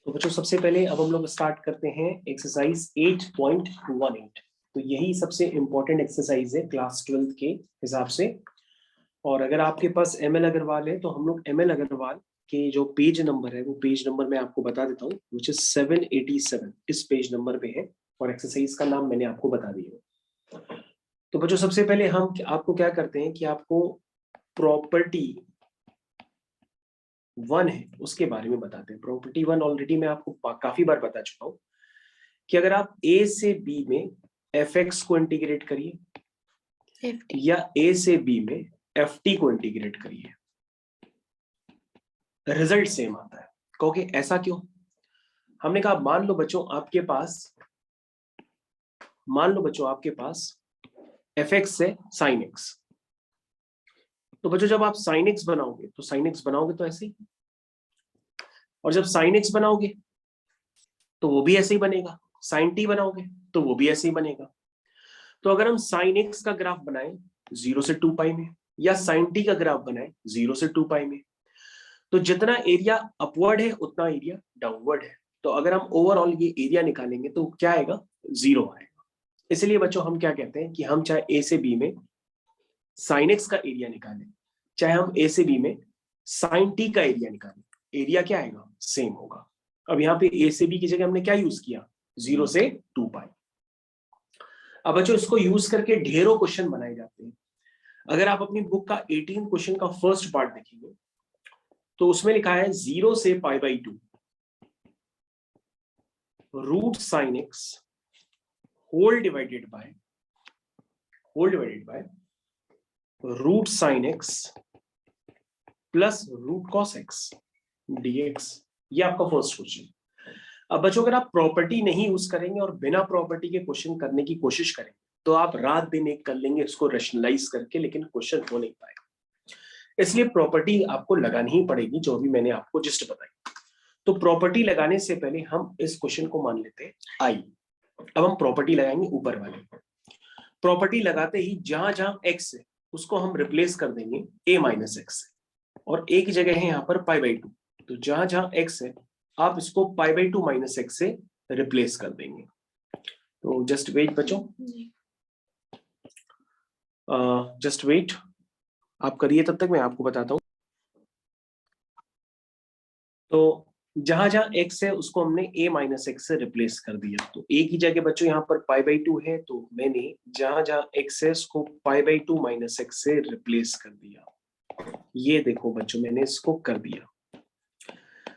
तो बच्चों सबसे पहले अब हम लोग स्टार्ट करते हैं एक्सरसाइज 8.18। तो यही सबसे इंपॉर्टेंट एक्सरसाइज है क्लास 12 के हिसाब से। और अगर आपके पास एमएल अग्रवाल है तो हम लोग एमएल अग्रवाल के जो पेज नंबर है वो पेज नंबर मैं आपको बता देता हूँ, विच इज 787 इस पेज नंबर पे है। और एक्सरसाइज का नाम मैंने आपको बता दिया। तो बच्चों सबसे पहले हम आपको क्या करते हैं कि आपको प्रॉपर्टी 1 है उसके बारे में बताते हैं। प्रॉपर्टी 1 ऑलरेडी मैं आपको काफी बार बता चुका हूं कि अगर आप ए से बी में एफ एक्स को इंटीग्रेट करिए या ए से बी में एफ टी को इंटीग्रेट करिए, रिजल्ट सेम आता है। कहोगे ऐसा क्यों? हमने कहा मान लो बच्चों आपके पास एफ एक्स से साइन एक्स। तो बच्चों जब आप साइन एक्स बनाओगे तो ऐसे ही, और जब साइन एक्स बनाओगे तो वो भी ऐसे ही बनेगा। साइन टी बनाओगे तो वो भी ऐसे ही बनेगा। तो अगर हम साइन एक्स का ग्राफ बनाएं 0 से 2 पाई में, या साइन टी का ग्राफ बनाएं 0 से 2 पाई में, तो जितना एरिया अपवर्ड है उतना एरिया डाउनवर्ड है। तो अगर हम ओवरऑल ये एरिया निकालेंगे तो क्या आएगा? 0 आएगा। इसलिए बच्चों हम क्या कहते हैं कि हम चाहे ए से बी में साइन एक्स का एरिया निकालें, चाहे हम ए से बी में साइन टी का एरिया निकालें, एरिया क्या आएगा? सेम होगा। अब यहाँ पे ए से बी की जगह हमने क्या यूज किया? 0 से 2 पाई। अब बच्चों इसको यूज करके ढेरों क्वेश्चन बनाए जाते हैं। अगर आप अपनी बुक का 18 क्वेश्चन का फर्स्ट पार्ट देखेंगे तो उसमें लिखा है 0 से pi by 2 root sine x whole divided by root sine x plus root cos x dx. ये आपका फर्स्ट क्वेश्चन। अब बच्चों अगर आप प्रॉपर्टी नहीं यूज करेंगे और बिना प्रॉपर्टी के क्वेश्चन करने की कोशिश करेंगे तो आप रात दिन एक कर लेंगे इसको रेशनलाइज करके, लेकिन क्वेश्चन हो नहीं पाएगा। इसलिए प्रॉपर्टी आपको लगानी ही पड़ेगी, जो भी मैंने आपको जस्ट बताई। तो प्रॉपर्टी लगाने से पहले हम इस क्वेश्चन को मान लेते हैं आई। अब हम प्रॉपर्टी लगाएंगे ऊपर वाली। प्रॉपर्टी लगाते ही जहां जहां एक्स है उसको हम रिप्लेस कर देंगे ए माइनस एक्स से, और ए की जगह है यहाँ पर पाई बाई 2। तो जहां जहां एक्स है आप इसको पाई बाई 2 माइनस एक्स से रिप्लेस कर देंगे। तो जस्ट वेट बच्चों, जस्ट वेट आप करिए, तब तक मैं आपको बताता हूँ। तो जहां जहां एक्स है उसको हमने ए माइनस एक्स से रिप्लेस कर दिया। तो ए की जगह बच्चों यहाँ पर पाई बाई 2 है, तो मैंने जहां जहां एक्स है उसको पाई बाई 2 माइनस एक्स से रिप्लेस कर दिया। ये देखो बच्चों मैंने इसको कर दिया।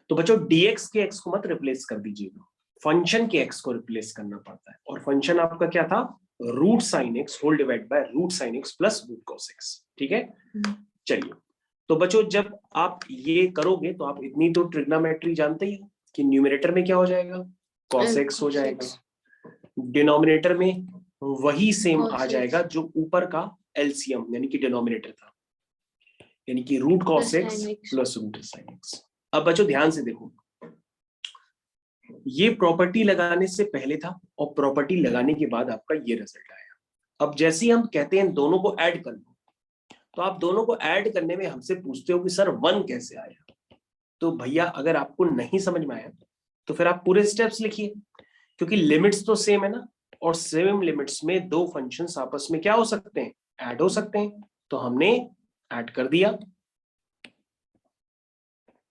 तो बच्चों dx के x को मत रिप्लेस कर दीजिएगा, फंक्शन के x को रिप्लेस करना पड़ता है। और फंक्शन आपका क्या था? Root sine x whole divide by root sine x plus root cos x. ठीक है, चलिए। तो बच्चों जब आप ये करोगे तो आप इतनी तो ट्रिग्नोमेट्री जानते ही हो कि न्यूमरेटर में क्या हो जाएगा? कॉस एक्स हो जाएगा, डिनोमिनेटर में वही सेम आ जाएगा जो ऊपर का एलसीएम यानी कि डिनोमिनेटर था, यानी कि root cos x plus root sine x. अब बच्चों ध्यान से देखो, ये प्रॉपर्टी लगाने से पहले था और प्रॉपर्टी लगाने के बाद आपका ये रिजल्ट आया। अब जैसे ही हम कहते हैं दोनों को ऐड कर लो, तो आप दोनों को ऐड करने में हमसे पूछते हो कि सर 1 कैसे आया? तो भैया अगर आपको नहीं समझ में आया तो फिर आप पूरे स्टेप्स लिखिए, क्योंकि लिमिट्स तो सेम है ना, और सेम लिमिट्स में दो फंक्शंस आपस में क्या हो सकते हैं? ऐड हो सकते हैं। तो हमने ऐड कर दिया।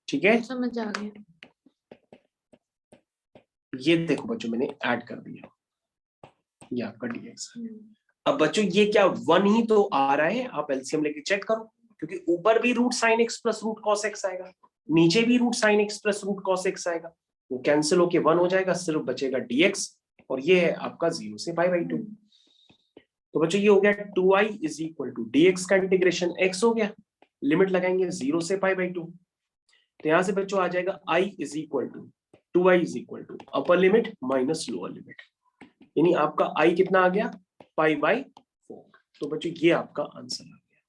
ठीक है, समझ आ गया। ये देखो बच्चों मैंने ऐड कर दिया, ये आपका dx है। अब बच्चों ये क्या 1 ही तो आ रहा है, आप एलसीएम लेके चेक करो, क्योंकि ऊपर भी root sine x plus root cos x आएगा, नीचे भी root sine x plus root cos x आएगा। वो कैंसिल होके 1 हो जाएगा, सिर्फ बचेगा dx, और ये है आपका 0 से पाई बाई 2। तो बच्चों ये हो गया 2i is equal to dx का इंटीग्रेशन x हो गया, लिमिट लगाएंगे 0 से पाई बाई 2। तो यहां से बच्चों आ जाएगा i is equal to 2i is equal to upper limit minus lower limit, यानी आपका i कितना आ गया? Pi by 4। तो बच्चों ये आपका आंसर आ गया।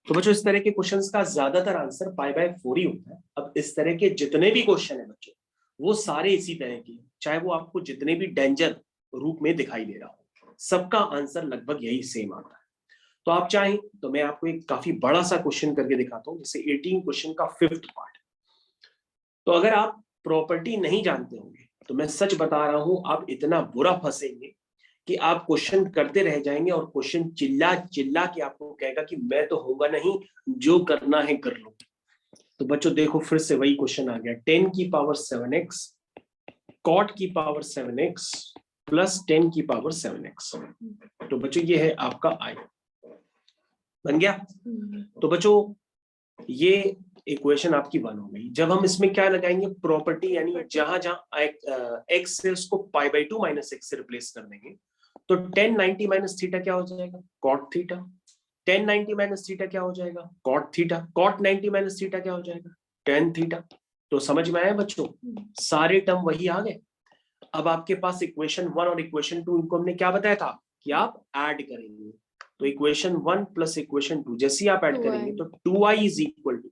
तो बच्चों इस तरह के क्वेश्चंस का ज्यादातर आंसर पाई बाई 4 ही होता है। अब इस तरह के जितने भी क्वेश्चन है बच्चों वो सारे इसी तरह के, चाहे वो आपको जितने भी डेंजर रूप में दिखाई दे रहा हो, सबका आंसर लगभग यही सेम आता है। तो आप चाहें तो मैं आपको एक काफी बड़ा सा क्वेश्चन करके दिखाता हूं, जैसे 18 क्वेश्चन का 5th पार्ट। तो अगर आप प्रॉपर्टी नहीं जानते होंगे तो मैं सच बता रहा हूं, आप इतना बुरा फंसेंगे कि आप क्वेश्चन करते रह जाएंगे और क्वेश्चन चिल्ला चिल्ला के आपको कहेगा कि मैं तो होगा नहीं, जो करना है कर लो। तो बच्चों देखो फिर से वही क्वेश्चन आ गया, 10 की पावर 7x cot की पावर 7x प्लस 10 की पावर 7x। तो बच्चों ये है आपका आई, बन गया। तो बच्चों ये इक्वेशन आपकी 1 हो गई। जब हम इसमें क्या लगाएंगे, प्रॉपर्टी, यानी जहां जहां x से उसको π/2 माइनस x से रिप्लेस कर देंगे, तो 10 90 माइनस थीटा क्या हो जाएगा, cot थीटा। 10 90 माइनस थीटा क्या हो जाएगा, cot theta. cot 90 minus theta क्या हो जाएगा, tan थीटा। तो समझ में आया बच्चों, सारे टर्म वही आ गए। अब आपके पास इक्वेशन 1 और इक्वेशन 2, इनको हमने क्या बताया था कि आप ऐड करेंगे। तो इक्वेशन 1 प्लस इक्वेशन 2 जैसे आप ऐड करेंगे तो 2i इज इक्वल टू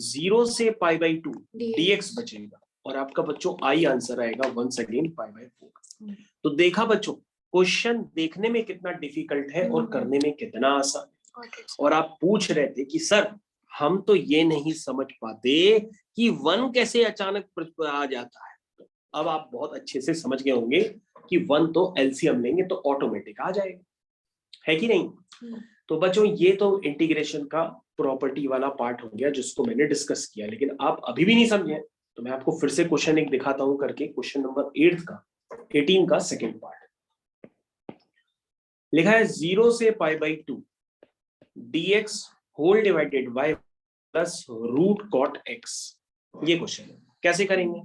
0 से π/2 dx बचेगा, और आपका बच्चों आई आंसर आएगा वंस अगेन π/4। तो देखा बच्चों, क्वेश्चन देखने में कितना डिफिकल्ट है और करने में कितना आसान है। और आप पूछ रहे थे कि सर हम तो ये नहीं समझ पाते कि 1 कैसे अचानक आ जाता है। अब आप बहुत अच्छे से समझ गए होंगे कि 1 तो एलसीएम लेंगे तो ऑटोमेटिक आ जाएगा, है कि नहीं। तो बच्चों ये तो इंटीग्रेशन का प्रॉपर्टी वाला पार्ट हो गया जिसको मैंने डिस्कस किया, लेकिन आप अभी भी नहीं समझे तो मैं आपको फिर से क्वेश्चन एक दिखाता हूं करके। क्वेश्चन नंबर 18 का सेकेंड पार्ट लिखा है 0 से π/2 dx whole divided by plus root cot x। ये क्वेश्चन है, कैसे करेंगे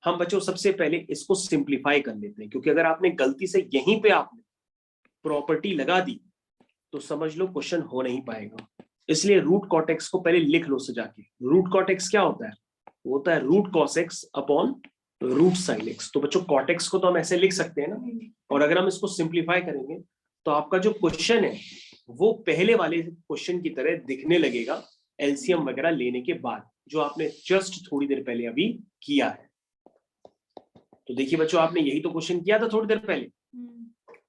हम बच्चों। सबसे पहले इसको सिंप्लीफाई कर लेते हैं, क्योंकि अगर आपने गलती से यहीं पे आपने प्रॉपर्टी लगा दी तो समझ लो क्वेश्चन हो नहीं पाएगा। इसलिए रूट कॉट एक्स को पहले लिख लो सजा के। रूट कॉट एक्स क्या होता है, वो होता है root cos x upon root sine x. तो बच्चों कॉट एक्स को तो हम ऐसे लिख सकते हैं ना, और अगर हम इसको सिंप्लीफाई करेंगे तो आपका जो क्वेश्चन है वो पहले वाले क्वेश्चन की तरह दिखने लगेगा एलसीएम वगैरह लेने के बाद, जो आपने जस्ट थोड़ी देर पहले अभी किया है। तो देखिए बच्चों, आपने यही तो क्वेश्चन किया था थोड़ी देर पहले।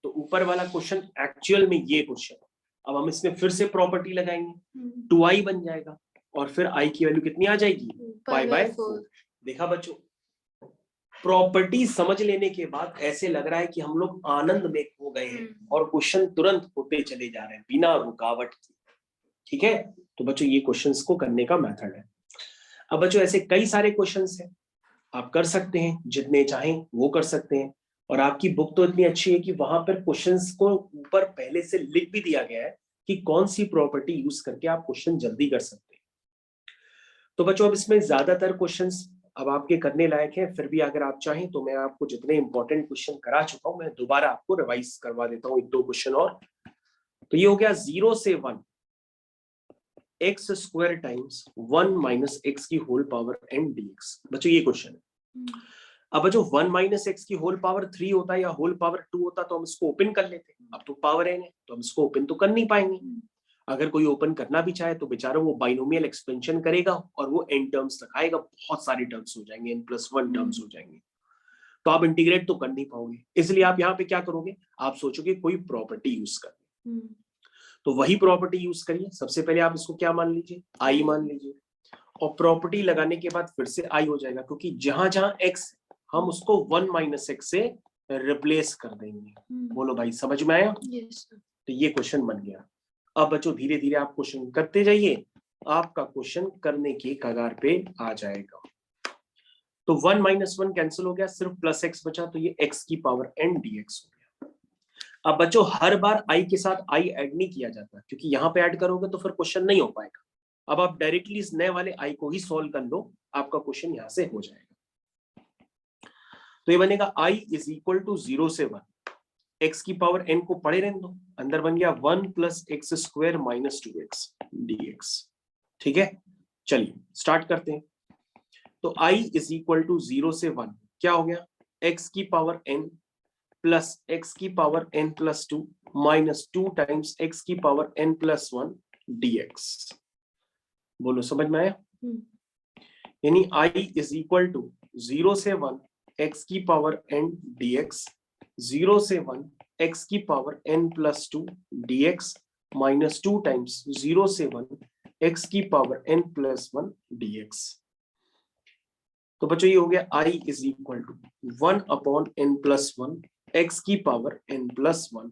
तो ऊपर वाला क्वेश्चन एक्चुअल में ये क्वेश्चन। अब हम इसमें फिर से प्रॉपर्टी लगाएंगे, 2i बन जाएगा, और फिर i की वैल्यू कितनी आ जाएगी, π/4। देखा बच्चों, प्रॉपर्टी समझ लेने के बाद ऐसे लग रहा है कि हम लोग आनंद में खो गए हैं और क्वेश्चन तुरंत होते चले जा रहे हैं बिना रुकावट के। ठीक है, तो बच्चों ये क्वेश्चंस को करने का मेथड है। अब बच्चों ऐसे कई सारे क्वेश्चंस हैं, आप कर सकते हैं, जितने चाहें वो कर सकते हैं। और आपकी बुक तो इतनी अच्छी है कि वहां पर क्वेश्चंस को ऊपर पहले से लिख भी दिया गया है कि कौन सी प्रॉपर्टी यूज करके आप क्वेश्चन जल्दी कर सकते हैं। तो बच्चों अब इसमें ज्यादातर क्वेश्चंस अब आपके करने लायक हैं, फिर भी अगर आप चाहें तो मैं आपको जितने इंपॉर्टेंट क्वेश्चन करा चुका हूं मैं दोबारा आपको रिवाइज करवा देता हूं, 1-2 क्वेश्चन और। तो ये हो गया 0 से 1 x square times 1 minus x की होल पावर n dx। बच्चों ये क्वेश्चन है। अब बच्चों 1 माइनस एक्स की होल पावर 3 होता या होल पावर 2 होता तो हम इसको ओपन कर लेते। अब तो पावर n है तो हम इसको ओपन तो कर नहीं पाएंगे। अगर कोई ओपन करना भी चाहे तो बेचारा वो बाइनोमियल एक्सपेंशन करेगा और वो n टर्म्स तक आएगा, बहुत सारी टर्म्स हो जाएंगे, n+1 टर्म्स हो जाएंगे, तो आप इंटीग्रेट तो कर नहीं पाओगे। इसलिए आप यहाँ पे क्या करोगे, आप सोचोगे कोई प्रॉपर्टी यूज कर। तो वही प्रॉपर्टी यूज करिए। सबसे पहले आप इसको क्या मान लीजिए, आई मान लीजिए, और प्रॉपर्टी लगाने के बाद फिर से आई हो जाएगा, क्योंकि जहां जहां एक्स हम उसको 1 माइनस एक्स से रिप्लेस कर देंगे। बोलो भाई समझ में आया? तो ये क्वेश्चन बन गया। अब बच्चों धीरे धीरे आप क्वेश्चन करते जाइए, आपका क्वेश्चन करने की कगार पे आ जाएगा। तो 1 माइनस 1 कैंसिल हो गया, सिर्फ प्लस एक्स बचा, तो ये x की पावर n dx हो गया। अब बच्चों हर बार i के साथ i ऐड नहीं किया जाता, क्योंकि यहाँ पे ऐड करोगे तो फिर क्वेश्चन नहीं हो पाएगा। अब आप डायरेक्टली इस नए वाले i को ही सॉल्व कर लो, आपका क्वेश्चन यहां से हो जाएगा। तो ये बनेगा i इज इक्वल टू 0 से 1 x की पावर n को पढ़े रहने दो, अंदर बन गया 1 plus x square minus 2x dx। ठीक है, चलिए स्टार्ट करते हैं। तो i इज इक्वल टू 0 से 1 क्या हो गया, x की पावर n प्लस x की power n plus 2 minus 2 times x की पावर n प्लस 1 dx। बोलो समझ में आया? यानी i इज इक्वल टू 0 से 1 x की पावर n dx, 0 से 1 x की power n plus 2 dx minus 2 times 0 से 1 x की पावर n प्लस 1 dx। तो बच्चों ये हो गया I is equal to 1/n+1 x की पावर n+1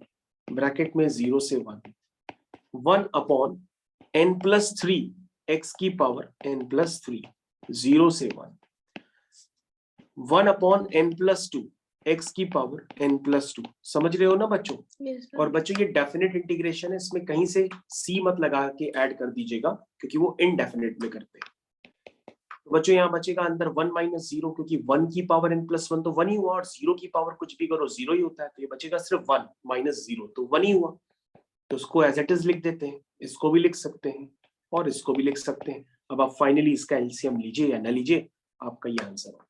ब्रैकेट में 0 से 1, 1/n+3 x की पावर n+3 0 से 1, 1/n+2 x की पावर n+2। समझ रहे हो ना बच्चों? और बच्चों ये डेफिनेट इंटीग्रेशन है, इसमें कहीं से c मत लगा के ऐड कर दीजिएगा क्योंकि वो इनडेफिनेट में करते हैं। तो बच्चों यहाँ बचेगा अंदर 1 - 0 क्योंकि 1 की पावर n+1 तो 1 ही हुआ और 0 की पावर कुछ भी करो 0 ही होता है, तो ये बचेगा सिर्फ 1 - 0 तो 1 ही हुआ। तो उसको एज इट इज लिख देते हैं, इसको भी लिख सकते हैं और इसको भी लिख सकते हैं। अब आप फाइनली इसका एलसीएम लीजिए या ना लीजिए, आपका ये आंसर हो गया।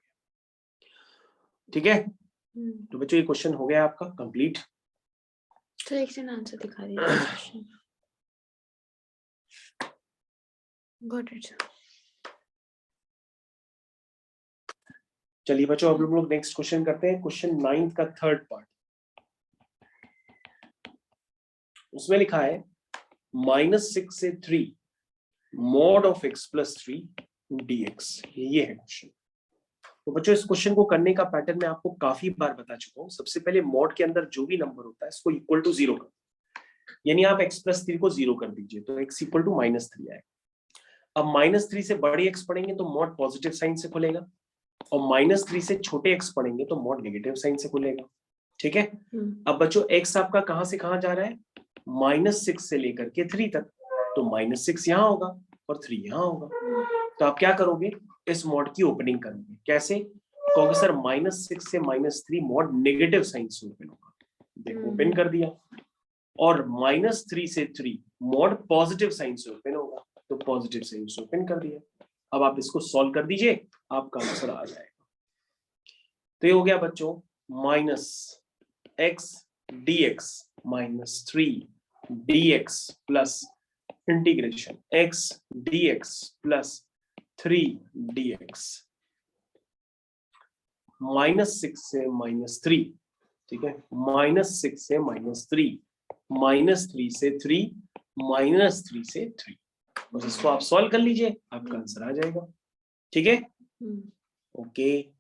ठीक है, तो बच्चों ये क्वेश्चन हो गया आपका कंप्लीट। तो एक सेकंड आंसर दिखा दीजिए। Got it. चलिए बच्चों अब हम लोग नेक्स्ट क्वेश्चन करते हैं, क्वेश्चन 9 का थर्ड पार्ट। उसमें लिखा है -6 से 3 mod of x + 3 dx। ये है क्वेश्चन। तो बच्चों इस क्वेश्चन को करने का पैटर्न मैं आपको काफी बार बता चुका हूँ। सबसे पहले मॉड के अंदर जो भी नंबर होता है इसको इक्वल टू 0 कर, यानी आप x + 3 को 0 कर दीजिए तो x = -3 आएगा। अब -3 से बड़े x पढ़ेंगे तो मॉड पॉजिटिव साइन से खुलेगा और -3 से छोटे x पढ़ेंगे तो मॉड नेगेटिव साइन से खुलेगा। ठीक है, अब बच्चों x आपका कहां से कहां जा रहा है? -6 से लेकर के 3 तक, तो -6 यहाँ होगा और 3 यहाँ होगा। तो आप क्या करोगे? इस मॉड की ओपनिंग करोगे। कैसे? कहोगे सर -6 से -3 मॉड नेगेटिव साइन से ओपन होगा। देखो ओपन कर दिया। और -3 से 3 मॉड पॉजिटिव साइन से ओपन होगा, तो पॉजिटिव साइन से ओपन कर दिया। अब आप इसको सॉल्व कर दीजिए, आपका आंसर आ जाएगा। तो ये हो गया बच्चों -x dx -3 dx plus integration x dx plus 3 dx -6 से -3। ठीक है, -6 से -3 -3 से 3 -3 से 3, बस इसको आप सॉल्व कर लीजिए, आपका आंसर आ जाएगा। ठीक है, ओके।